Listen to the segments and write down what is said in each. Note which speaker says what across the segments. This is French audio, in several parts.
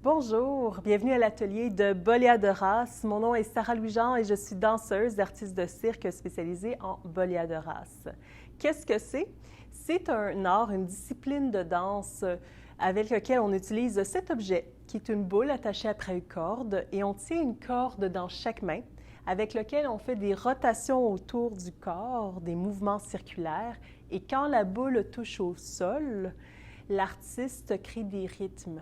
Speaker 1: Bonjour, bienvenue à l'atelier de Boléadoras. Mon nom est Sarah Louis-Jean et je suis danseuse, artiste de cirque spécialisée en Boléadoras. Qu'est-ce que c'est? C'est un art, une discipline de danse avec lequel on utilise cet objet qui est une boule attachée après une corde et on tient une corde dans chaque main avec lequel on fait des rotations autour du corps, des mouvements circulaires et quand la boule touche au sol, l'artiste crée des rythmes.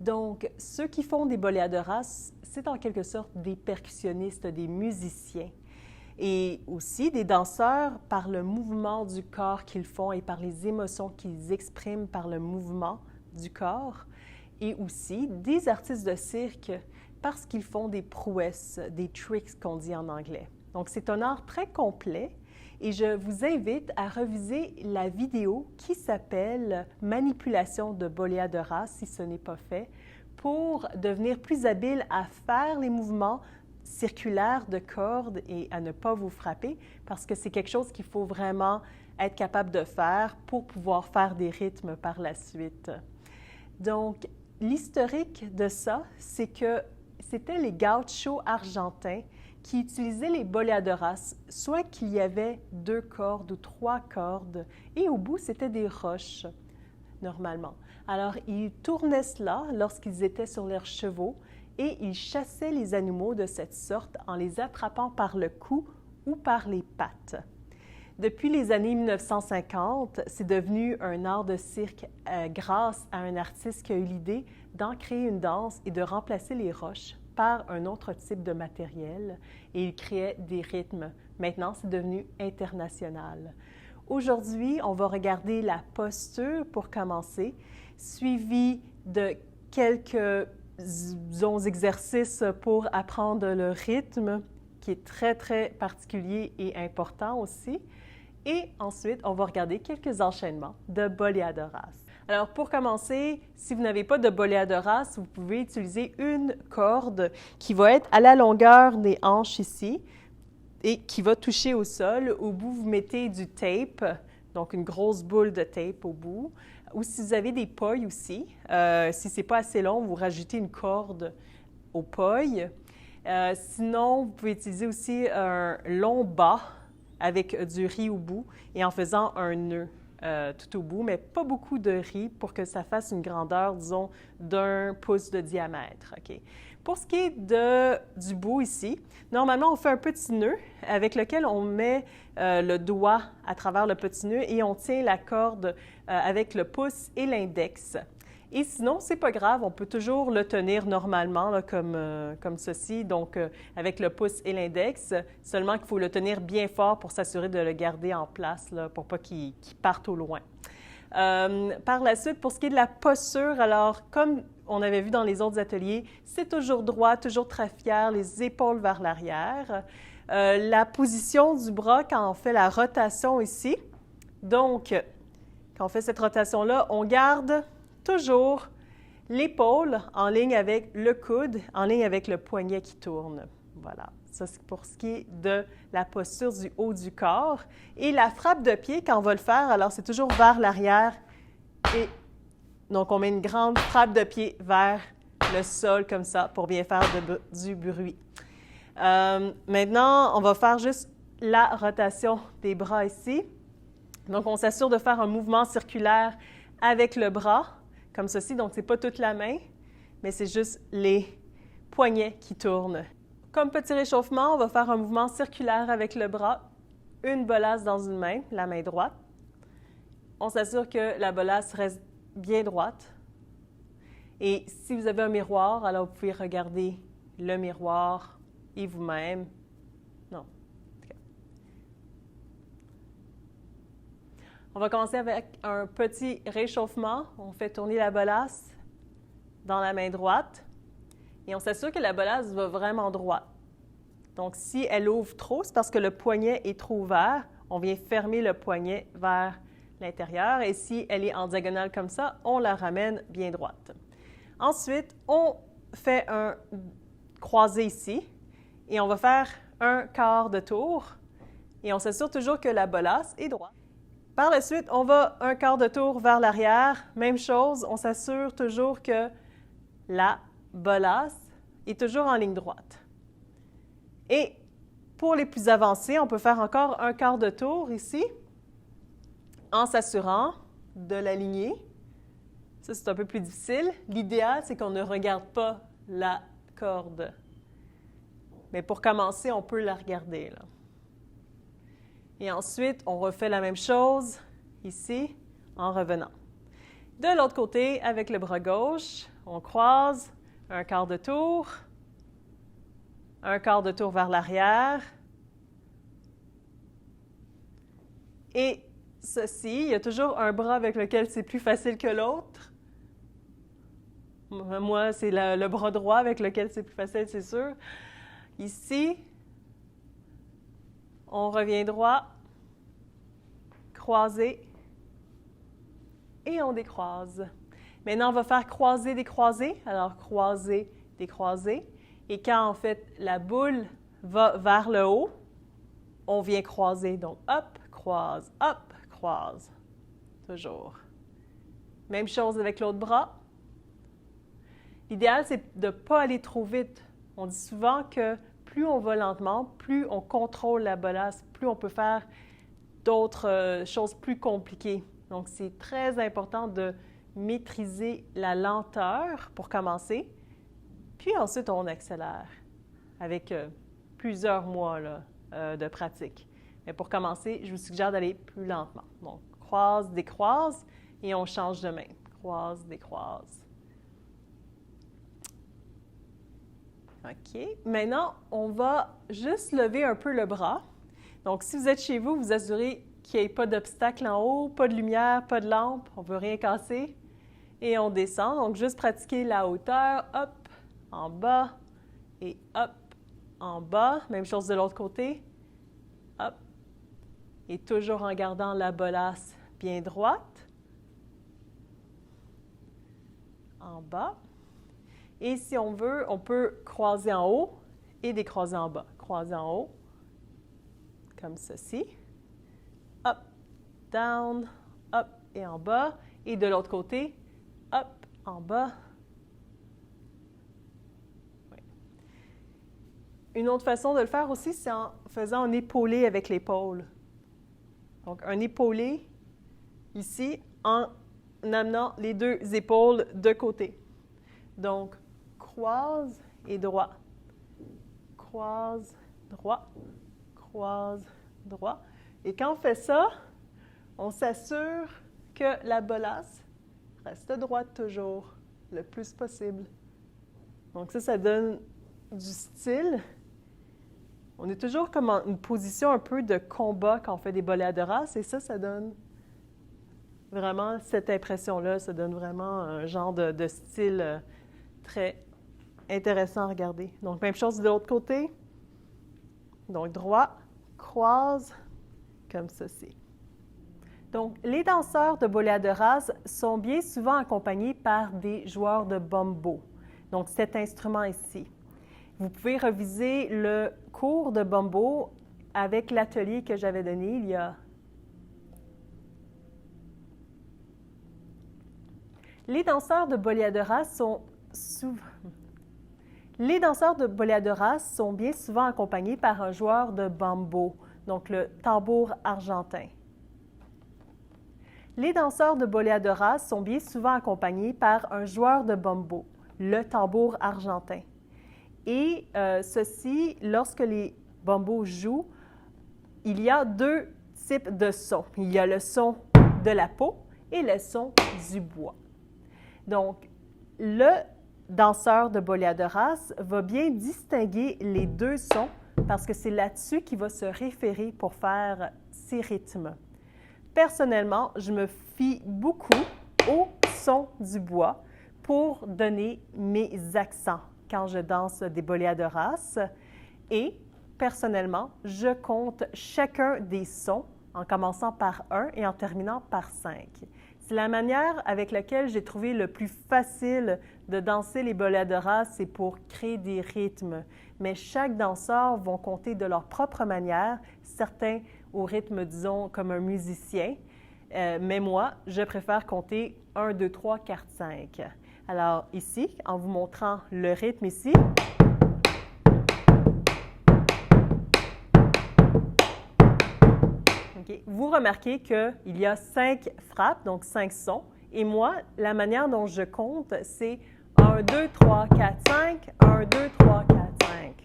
Speaker 1: Donc, ceux qui font des boléadoras, c'est en quelque sorte des percussionnistes, des musiciens et aussi des danseurs par le mouvement du corps qu'ils font et par les émotions qu'ils expriment par le mouvement du corps et aussi des artistes de cirque parce qu'ils font des prouesses, des tricks qu'on dit en anglais. Donc, c'est un art très complet et je vous invite à reviser la vidéo qui s'appelle « Manipulation de boléadoras » si ce n'est pas fait, pour devenir plus habile à faire les mouvements circulaires de cordes et à ne pas vous frapper parce que c'est quelque chose qu'il faut vraiment être capable de faire pour pouvoir faire des rythmes par la suite. Donc, l'historique de ça, c'est que c'était les gauchos argentins qui utilisaient les boléadoras, soit qu'il y avait 2 cordes ou 3 cordes, et au bout, c'était des roches, normalement. Alors, ils tournaient cela lorsqu'ils étaient sur leurs chevaux et ils chassaient les animaux de cette sorte en les attrapant par le cou ou par les pattes. Depuis les années 1950, c'est devenu un art de cirque grâce à un artiste qui a eu l'idée d'en créer une danse et de remplacer les roches par un autre type de matériel et il créait des rythmes. Maintenant, c'est devenu international. Aujourd'hui, on va regarder la posture pour commencer, suivi de quelques exercices pour apprendre le rythme, qui est très, très particulier et important aussi. Et ensuite, on va regarder quelques enchaînements de boléadoras. Alors, pour commencer, si vous n'avez pas de boléadoras, vous pouvez utiliser une corde qui va être à la longueur des hanches ici et qui va toucher au sol. Au bout, vous mettez du tape, donc une grosse boule de tape au bout. Ou si vous avez des poils aussi, si ce n'est pas assez long, vous rajoutez une corde au poil. Sinon, vous pouvez utiliser aussi un long bas avec du riz au bout et en faisant un nœud tout au bout, mais pas beaucoup de riz pour que ça fasse une grandeur, disons, d'1 pouce de diamètre. Okay. Pour ce qui est du bout ici, normalement, on fait un petit nœud avec lequel on met le doigt à travers le petit nœud et on tient la corde avec le pouce et l'index. Et sinon, c'est pas grave, on peut toujours le tenir normalement, là, comme ceci, donc avec le pouce et l'index, seulement qu'il faut le tenir bien fort pour s'assurer de le garder en place, là, pour pas qu'il parte au loin. Par la suite, pour ce qui est de la posture, alors comme on avait vu dans les autres ateliers, c'est toujours droit, toujours très fier, les épaules vers l'arrière. La position du bras quand on fait la rotation ici, donc quand on fait cette rotation-là, on garde toujours l'épaule en ligne avec le coude, en ligne avec le poignet qui tourne. Voilà, ça c'est pour ce qui est de la posture du haut du corps. Et la frappe de pied, quand on va le faire, alors c'est toujours vers l'arrière. Et donc, on met une grande frappe de pied vers le sol comme ça pour bien faire du bruit. Maintenant, on va faire juste la rotation des bras ici. Donc, on s'assure de faire un mouvement circulaire avec le bras, comme ceci. Donc, ce n'est pas toute la main, mais c'est juste les poignets qui tournent. Comme petit réchauffement, on va faire un mouvement circulaire avec le bras, une bolasse dans une main, la main droite. On s'assure que la bolasse reste bien droite. Et si vous avez un miroir, alors vous pouvez regarder le miroir et vous-même. Non. On va commencer avec un petit réchauffement. On fait tourner la bolasse dans la main droite et on s'assure que la bolasse va vraiment droite. Donc, si elle ouvre trop, c'est parce que le poignet est trop ouvert. On vient fermer le poignet vers l'intérieur et si elle est en diagonale comme ça, on la ramène bien droite. Ensuite, on fait un croisé ici et on va faire un quart de tour et on s'assure toujours que la bolasse est droite. Par la suite, on va un quart de tour vers l'arrière. Même chose, on s'assure toujours que la bolasse est toujours en ligne droite. Et pour les plus avancés, on peut faire encore un quart de tour ici, en s'assurant de l'aligner. Ça, c'est un peu plus difficile. L'idéal, c'est qu'on ne regarde pas la corde. Mais pour commencer, on peut la regarder, là. Et ensuite, on refait la même chose ici, en revenant. De l'autre côté, avec le bras gauche, on croise, un quart de tour vers l'arrière. Et ceci, il y a toujours un bras avec lequel c'est plus facile que l'autre. Moi, c'est le bras droit avec lequel c'est plus facile, c'est sûr. Ici, on revient droit, croisé, et on décroise. Maintenant, on va faire croiser, décroiser. Alors, croiser, décroiser. Et quand, en fait, la boule va vers le haut, on vient croiser. Donc, hop, croise, toujours. Même chose avec l'autre bras. L'idéal, c'est de ne pas aller trop vite. On dit souvent que plus on va lentement, plus on contrôle la bolasse, plus on peut faire d'autres choses plus compliquées. Donc, c'est très important de maîtriser la lenteur pour commencer, puis ensuite, on accélère avec plusieurs mois là, de pratique. Mais pour commencer, je vous suggère d'aller plus lentement. Donc, croise, décroise, et on change de main. Croise, décroise. OK. Maintenant, on va juste lever un peu le bras. Donc, si vous êtes chez vous, vous assurez qu'il n'y ait pas d'obstacle en haut, pas de lumière, pas de lampe, on ne veut rien casser. Et on descend. Donc, juste pratiquer la hauteur, hop, en bas, et hop, en bas. Même chose de l'autre côté. Hop. Et toujours en gardant la bolasse bien droite. En bas. Et si on veut, on peut croiser en haut et décroiser en bas. Croiser en haut, comme ceci. Up, down, up et en bas. Et de l'autre côté, up, en bas. Oui. Une autre façon de le faire aussi, c'est en faisant un épaulé avec l'épaule. Donc, un épaulé ici en amenant les deux épaules de côté. Donc, croise et droit. Croise, droit, croise, droit. Et quand on fait ça, on s'assure que la bolasse reste droite toujours, le plus possible. Donc ça donne du style. On est toujours comme en une position un peu de combat quand on fait des boléas de race, et ça donne vraiment cette impression-là, ça donne vraiment un genre de style très intéressant à regarder. Donc, même chose de l'autre côté. Donc, droit, croise, comme ceci. Donc, les danseurs de boléas de race sont bien souvent accompagnés par des joueurs de bumbo. Donc, cet instrument ici. Vous pouvez reviser le cours de bumbo avec l'atelier que j'avais donné il y a... Les danseurs de boléas de race sont bien souvent accompagnés par un joueur de bumbo, donc le tambour argentin. Les danseurs de boléas de race sont bien souvent accompagnés par un joueur de bumbo, le tambour argentin. Et ceci, lorsque les bumbos jouent, il y a deux types de sons. Il y a le son de la peau et le son du bois. Donc, le danseur de boléas de race va bien distinguer les deux sons parce que c'est là-dessus qu'il va se référer pour faire ses rythmes. Personnellement, je me fie beaucoup au son du bois pour donner mes accents quand je danse des boléas de race. Et personnellement, je compte chacun des sons en commençant par 1 et en terminant par 5. C'est la manière avec laquelle j'ai trouvé le plus facile de danser les boléas de race, c'est pour créer des rythmes. Mais chaque danseur va compter de leur propre manière, certains au rythme, disons, comme un musicien. Mais moi, je préfère compter 1, 2, 3, 4, 5. Alors ici, en vous montrant le rythme ici, okay, vous remarquez qu'il y a 5 frappes, donc 5 sons. Et moi, la manière dont je compte, c'est 1, 2, 3, 4, 5, 1, 2, 3, 4, 5.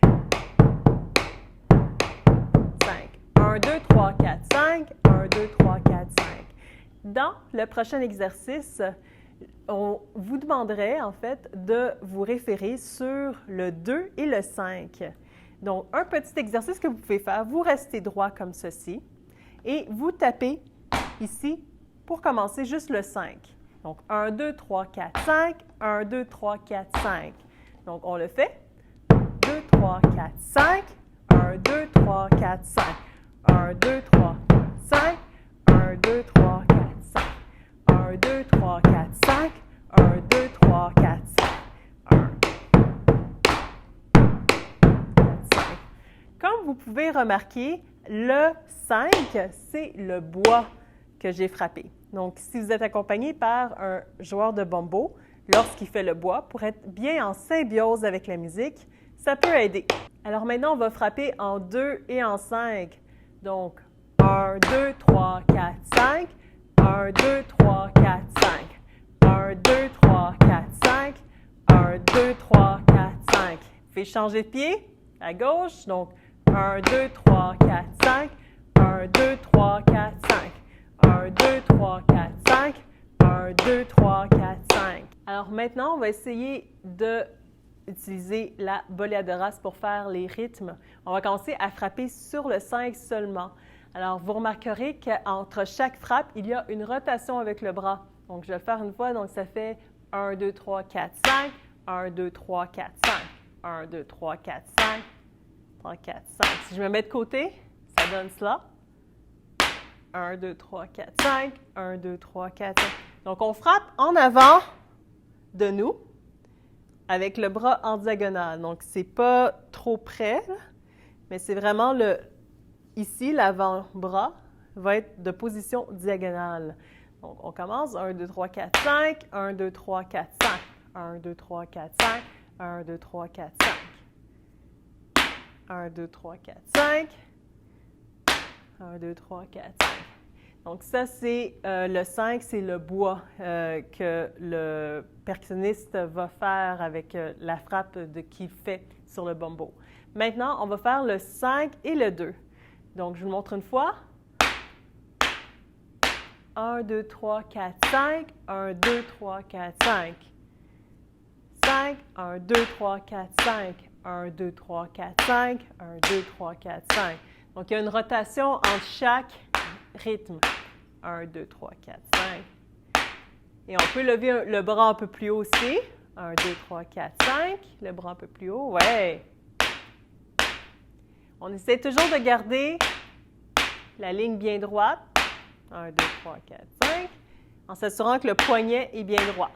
Speaker 1: 5. 1, 2, 3, 4, 5, 1, 2, 3, 4, 5. Dans le prochain exercice, on vous demanderait en fait de vous référer sur le 2 et le 5. Donc, un petit exercice que vous pouvez faire, vous restez droit comme ceci et vous tapez ici pour commencer juste le 5. Donc, 1, 2, 3, 4, 5, 1, 2, 3, 4, 5. Donc, on le fait. 2, 3, 4, 5, 1, 2, 3, 4, 5. 1, 2, 3, 5, 1, 2, 3, 4, 5. 1, 2, 3, 4, 5, 1, 2, 3, 4, 5. 1, 4, 5. Comme vous pouvez remarquer, le 5, c'est le bois que j'ai frappé. Donc, si vous êtes accompagné par un joueur de bombo, lorsqu'il fait le bois, pour être bien en symbiose avec la musique, ça peut aider. Alors maintenant, on va frapper en 2 et en 5. Donc, 1, 2, 3, 4, 5. 1, 2, 3, 4, 5. 1, 2, 3, 4, 5. 1, 2, 3, 4, 5. Vous pouvez changer de pied à gauche. Donc, 1, 2, 3, 4, 5. 1, 2, 3, 4, 5. 1, 2, 3, 4, 5. 1, 2, 3, 4, 5. Alors maintenant, on va essayer d'utiliser la boléa de race pour faire les rythmes. On va commencer à frapper sur le 5 seulement. Alors, vous remarquerez qu'entre chaque frappe, il y a une rotation avec le bras. Donc, je vais le faire une fois. Donc, ça fait 1, 2, 3, 4, 5. 1, 2, 3, 4, 5. 1, 2, 3, 4, 5. 3, 4, 5. Si je me mets de côté, ça donne cela. 1, 2, 3, 4, 5. 1, 2, 3, 4, 5. Donc, on frappe en avant de nous avec le bras en diagonale. Donc, ce n'est pas trop près, là, mais c'est vraiment ici, l'avant-bras va être de position diagonale. Donc, on commence. 1, 2, 3, 4, 5. 1, 2, 3, 4, 5. 1, 2, 3, 4, 5. 1, 2, 3, 4, 5. 1, 2, 3, 4, 5. 1, 2, 3, 4, 5. Donc, ça, c'est le 5, c'est le bois que le percussionniste va faire avec la frappe qu'il fait sur le bombo. Maintenant, on va faire le 5 et le 2. Donc, je vous le montre une fois. 1, 2, 3, 4, 5. 1, 2, 3, 4, 5. 5. 1, 2, 3, 4, 5. 1, 2, 3, 4, 5. 1, 2, 3, 4, 5. Donc, il y a une rotation entre chaque rythme. 1, 2, 3, 4, 5. Et on peut lever le bras un peu plus haut aussi. 1, 2, 3, 4, 5. Le bras un peu plus haut. Ouais. On essaie toujours de garder la ligne bien droite. 1, 2, 3, 4, 5. En s'assurant que le poignet est bien droit.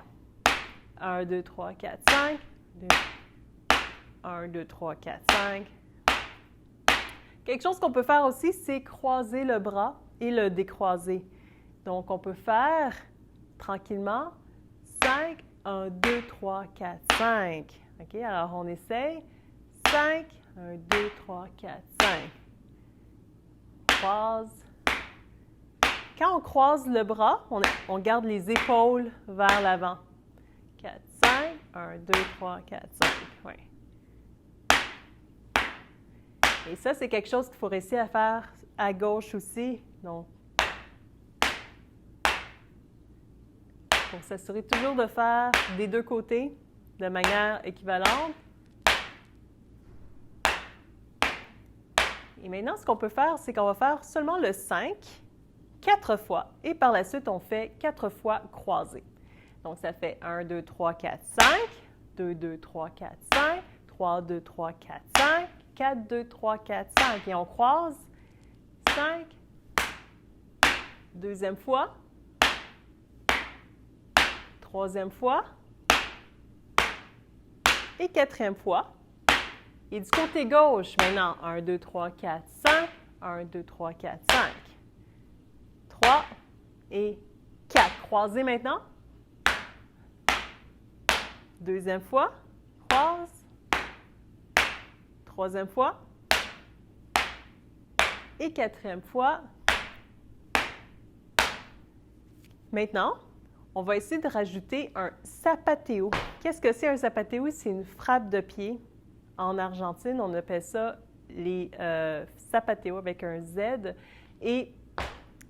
Speaker 1: 1, 2, 3, 4, 5. 1, 2, 3, 4, 5. Quelque chose qu'on peut faire aussi, c'est croiser le bras et le décroiser. Donc, on peut faire tranquillement 5, 1, 2, 3, 4, 5. OK? Alors, on essaye. 5, 1, 2, 3, 4, 5. Croise. Quand on croise le bras, on garde les épaules vers l'avant. 4, 5. 1, 2, 3, 4, 5. Oui. Et ça, c'est quelque chose qu'il faut réussir à faire à gauche aussi. Donc, pour s'assurer toujours de faire des deux côtés de manière équivalente. Et maintenant, ce qu'on peut faire, c'est qu'on va faire seulement le 5, 4 fois. Et par la suite, on fait 4 fois croisé. Donc, ça fait 1, 2, 3, 4, 5. 2, 2, 3, 4, 5. 3, 2, 3, 4, 5. 4, 2, 3, 4, 5. Et on croise. 5. Deuxième fois. Troisième fois. Et quatrième fois. Et du côté gauche, maintenant, 1, 2, 3, 4, 5. 1, 2, 3, 4, 5. 3 et 4. Croisez maintenant. Deuxième fois, croise. Troisième fois. Et quatrième fois. Maintenant, on va essayer de rajouter un zapateo. Qu'est-ce que c'est un zapateo? C'est une frappe de pied. En Argentine, on appelle ça les zapateos avec un Z. Et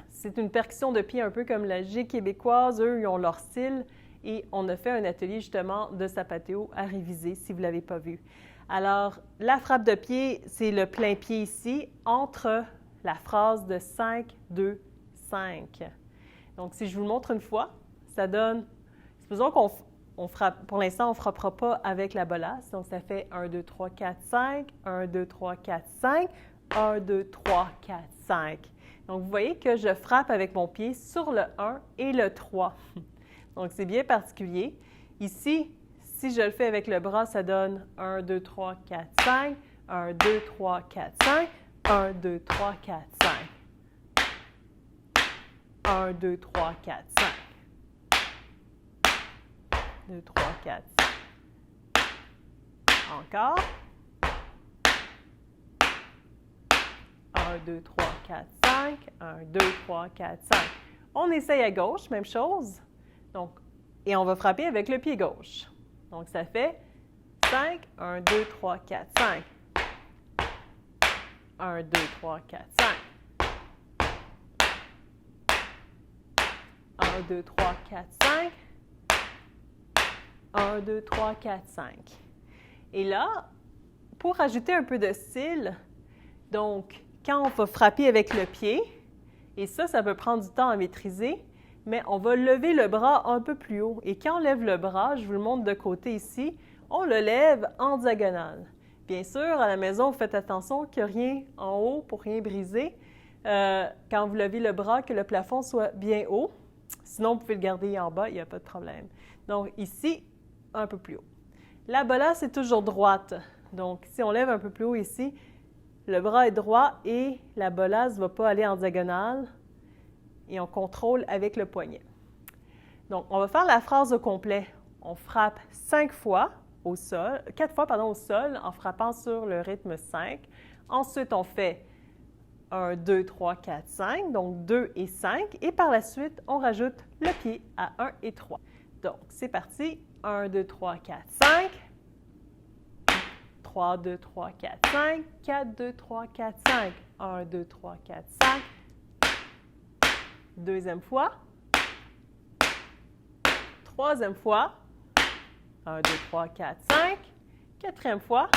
Speaker 1: c'est une percussion de pied un peu comme la G québécoise. Eux, ils ont leur style. Et on a fait un atelier justement de zapateo à réviser si vous ne l'avez pas vu. Alors, la frappe de pied, c'est le plein pied ici entre la phrase de 5, 2, 5. Donc, si je vous le montre une fois, ça donne, supposons qu'on frappe, pour l'instant, on ne frappera pas avec la bolasse. Donc, ça fait 1, 2, 3, 4, 5, 1, 2, 3, 4, 5, 1, 2, 3, 4, 5. Donc, vous voyez que je frappe avec mon pied sur le 1 et le 3. Donc, c'est bien particulier. Ici, si je le fais avec le bras, ça donne 1, 2, 3, 4, 5, 1, 2, 3, 4, 5, 1, 2, 3, 4, 5. 1, 2, 3, 4, 5. 2, 3, 4, 5. Encore. 1, 2, 3, 4, 5. 1, 2, 3, 4, 5. On essaye à gauche, même chose. Donc, et on va frapper avec le pied gauche. Donc, ça fait 5, 1, 2, 3, 4, 5. 1, 2, 3, 4, 5. 1, 2, 3, 4, 5. 1, 2, 3, 4, 5. Et là, pour ajouter un peu de style, donc, quand on va frapper avec le pied, et ça peut prendre du temps à maîtriser, mais on va lever le bras un peu plus haut. Et quand on lève le bras, je vous le montre de côté ici, on le lève en diagonale. Bien sûr, à la maison, vous faites attention qu'il n'y ait rien en haut pour rien briser. Quand vous levez le bras, que le plafond soit bien haut. Sinon, vous pouvez le garder en bas, il n'y a pas de problème. Donc ici, un peu plus haut. La bolasse est toujours droite. Donc, si on lève un peu plus haut ici, le bras est droit et la bolasse ne va pas aller en diagonale. Et on contrôle avec le poignet. Donc, on va faire la phrase au complet. On frappe 4 fois au sol en frappant sur le rythme 5. Ensuite, on fait 1, 2, 3, 4, 5, donc 2 et 5. Et par la suite, on rajoute le pied à 1 et 3. Donc, c'est parti. 1, 2, 3, 4, 5. 3, 2, 3, 4, 5. 4, 2, 3, 4, 5. 1, 2, 3, 4, 5. Deuxième fois. Troisième fois. 1, 2, 3, 4, 5. Quatrième fois.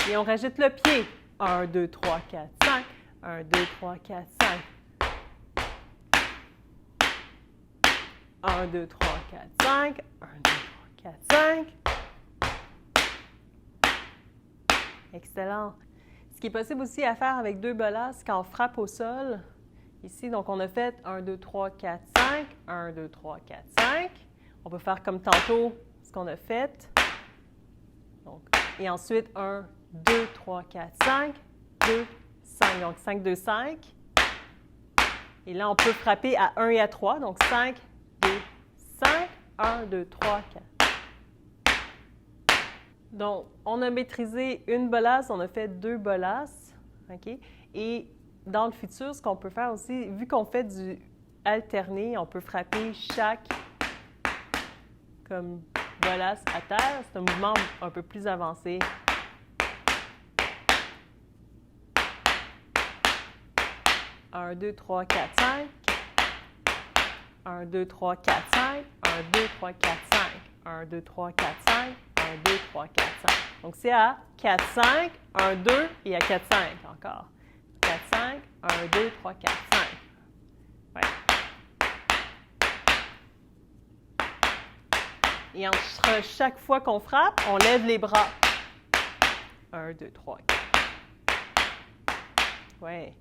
Speaker 1: Et on rajoute le pied. 1, 2, 3, 4, 5. 1, 2, 3, 4, 5. 1, 2, 3, 4, 5. 1, 2, 3, 4, 5. Excellent. Ce qui est possible aussi à faire avec 2 bolasses quand on frappe au sol. Ici, donc, on a fait 1, 2, 3, 4, 5. 1, 2, 3, 4, 5. On peut faire comme tantôt ce qu'on a fait. Donc, et ensuite, 1, 2, 3, 4, 5. 2, 5. Donc, 5, 2, 5. Et là, on peut frapper à 1 et à 3. Donc, 5, 2, 5. 1, 2, 3, 4. Donc, on a maîtrisé une bolasse. On a fait 2 bolasses. OK? Et dans le futur, ce qu'on peut faire aussi, vu qu'on fait du alterné, on peut frapper chaque comme bolasse à terre. C'est un mouvement un peu plus avancé. Un, 2, 3, 4, 5. 1, 2, 3, 4, 5. 1, 2, 3, 4, 5. 1, 2, 3, 4, 5. 1, 2, 3, 4, 5. Donc, c'est à 4, 5, 1, 2 et à 4, 5 encore. 4, 5, 1, 2, 3, 4, 5. Ouais. Et entre chaque fois qu'on frappe, on lève les bras. 1, 2, 3, 4. Oui.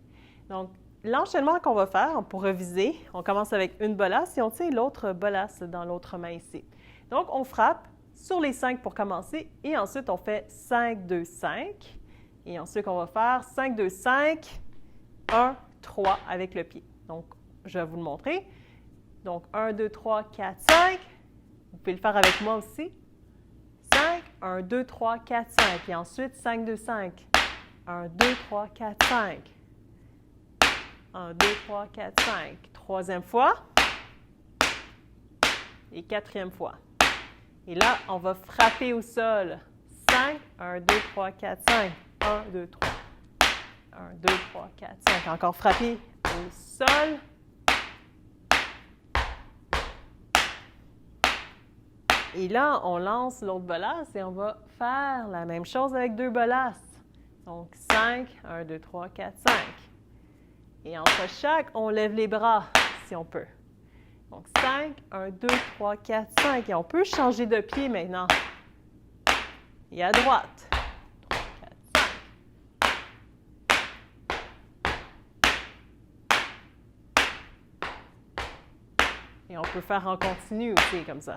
Speaker 1: Donc, l'enchaînement qu'on va faire pour reviser, on commence avec une bolasse et on tient l'autre bolasse dans l'autre main ici. Donc, on frappe sur les 5 pour commencer et ensuite on fait 5, 2, 5. Et ensuite, on va faire 5, 2, 5, 1, 3 avec le pied. Donc, je vais vous le montrer. Donc, 1, 2, 3, 4, 5. Vous pouvez le faire avec moi aussi. 1, 2, 3, 4, 5. Et ensuite, 5, 2, 5. 1, 2, 3, 4, 5. 1, 2, 3, 4, 5. Troisième fois. Et quatrième fois. Et là, on va frapper au sol. 5, 1, 2, 3, 4, 5. 1, 2, 3. 1, 2, 3, 4, 5. Encore frapper au sol. Et là, on lance l'autre bolasse et on va faire la même chose avec deux bolasses. Donc, 5, 1, 2, 3, 4, 5. Et entre chaque, on lève les bras, si on peut. Donc, 5, 1, 2, 3, 4, 5. Et on peut changer de pied maintenant. Et à droite. 3, 4, 5. Et on peut faire en continu aussi, comme ça.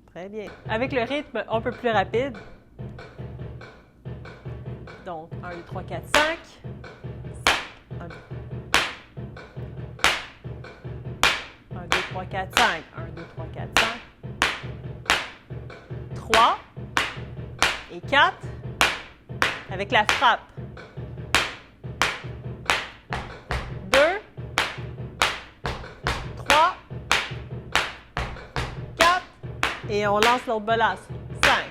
Speaker 1: Très bien. Avec le rythme un peu plus rapide. Donc, 1, 2, 3, 4, 5. 1, 2. 1, 2, 3, 4, 5. 1, 2, 3, 4, 5. 3. Et 4. Avec la frappe. 2. 3. 4. Et on lance l'autre bolasse. 5.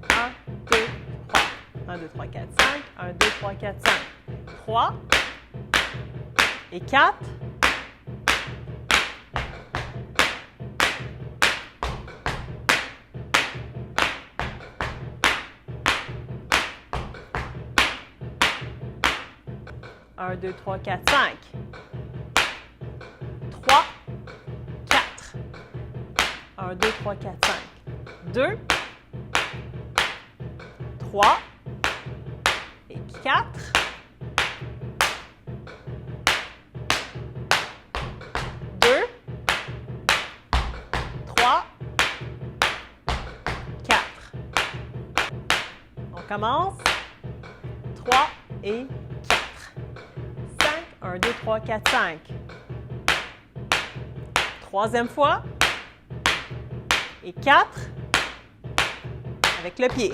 Speaker 1: 1, 2, 3. 1, 2, 3, 4, 5. 1, 2, 3, 4, 5. 3. Et 4. Un, 2, 3, 4, 5. 3, 4. 1, 2, 3, 4, 5. 2, 3 et 4. 2, 3, 4. On commence. 3 et 4. 5, 1, 2, 3, 4, 5. Troisième fois. Et 4. Avec le pied.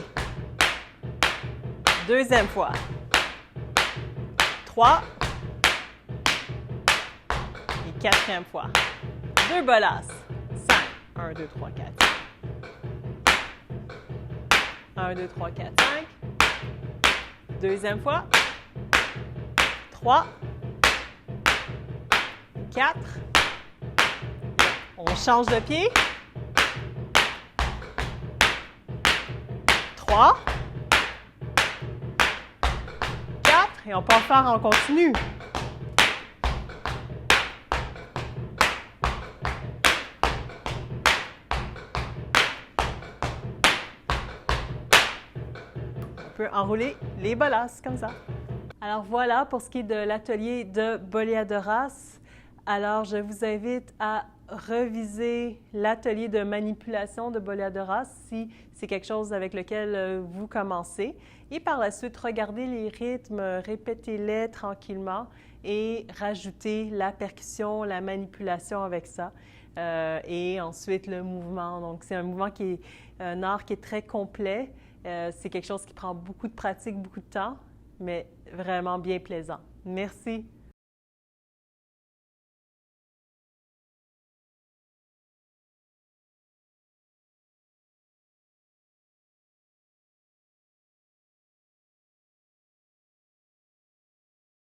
Speaker 1: Deuxième fois. 3. Et quatrième fois. Deux bolasses. 5. 1, 2, 3, 4, 5. 1, 2, 3, 4, 5. Deuxième fois. 3. 4. On change de pied. 3. 4. Et on peut en faire en continu. On peut enrouler les bolasses comme ça. Alors voilà pour ce qui est de l'atelier de Boleadoras. Alors je vous invite à reviser l'atelier de manipulation de Boleadoras si c'est quelque chose avec lequel vous commencez. Et par la suite, regardez les rythmes, répétez-les tranquillement et rajoutez la percussion, la manipulation avec ça. Et ensuite, le mouvement. Donc, c'est un mouvement qui est un art qui est très complet. C'est quelque chose qui prend beaucoup de pratique, beaucoup de temps, mais vraiment bien plaisant. Merci.